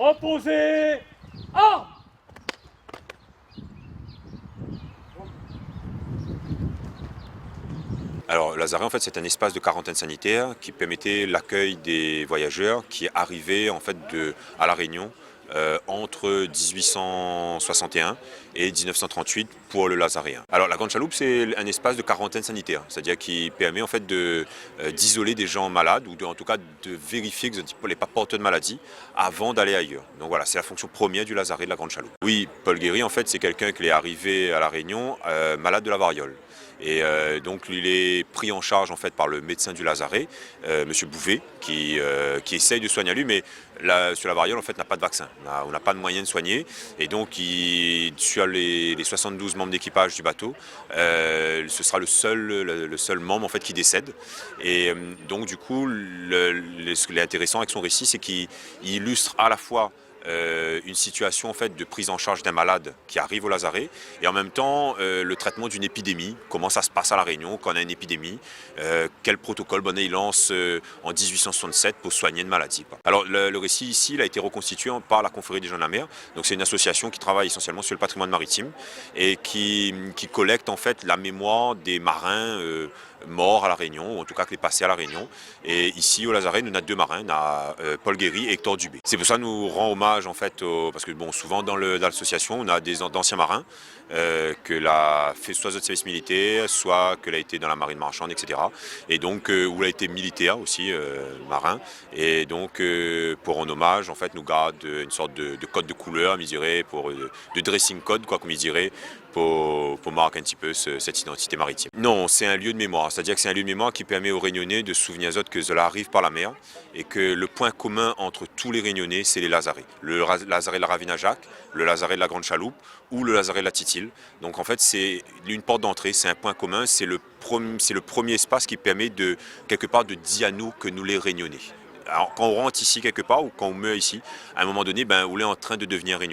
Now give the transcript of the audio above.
Opposé. Ah. Alors, Lazaret, en fait, c'est un espace de quarantaine sanitaire qui permettait l'accueil des voyageurs qui arrivaient en fait à La Réunion entre 1861 et 1938 pour le Lazaréen. Alors, la Grande Chaloupe, c'est un espace de quarantaine sanitaire, c'est-à-dire qui permet en fait d'isoler des gens malades ou en tout cas de vérifier que vous n'êtes pas porteurs de maladie avant d'aller ailleurs. Donc voilà, c'est la fonction première du Lazaret de la Grande Chaloupe. Oui, Paul Guéry, en fait, c'est quelqu'un qui est arrivé à La Réunion malade de la variole. Et donc il est pris en charge en fait par le médecin du Lazaret, Monsieur Bouvet, qui essaye de soigner lui, mais sur la variole en fait n'a pas de vaccin, on n'a pas de moyen de soigner, et donc sur les 72 membres d'équipage du bateau, ce sera le seul membre en fait qui décède. Et donc du coup, ce qui est intéressant avec son récit, c'est qu'il illustre à la fois une situation en fait de prise en charge d'un malade qui arrive au Lazaret et en même temps le traitement d'une épidémie, comment ça se passe à La Réunion quand on a une épidémie, quel protocole Bonnet il lance en 1867 pour soigner une maladie. Alors le récit ici il a été reconstitué par la Confrérie des gens de la mer, donc c'est une association qui travaille essentiellement sur le patrimoine maritime et qui collecte en fait la mémoire des marins morts à La Réunion, ou en tout cas qui est passé à La Réunion. Et ici au Lazaret, nous avons deux marins, on a Paul Guéry et Hector Dubé. C'est pour ça que nous rendons hommage en fait, parce que bon, souvent dans l'association, on a d'anciens marins que l'a fait soit de service militaire, soit que l'a été dans la marine marchande, etc. Et donc où il a été militaire aussi, marin. Et donc pour rendre hommage, en fait, nous garde une sorte de code de couleur, je dirais, de dressing code, quoi, comme il dirait, pour marquer un petit peu cette identité maritime. Non, c'est un lieu de mémoire, c'est-à-dire que c'est un lieu de mémoire qui permet aux Réunionnais de se souvenir aux autres que cela arrive par la mer et que le point commun entre tous les Réunionnais, c'est les Lazarets. Le Lazaret de la Ravine-à-Jacques, le Lazaret de la Grande Chaloupe ou le Lazaret de la Titille. Donc en fait, c'est une porte d'entrée, c'est un point commun, c'est le premier espace qui permet quelque part de dire à nous que nous les Réunionnais. Alors quand on rentre ici quelque part ou quand on meurt ici, à un moment donné, on est en train de devenir Réunionnais.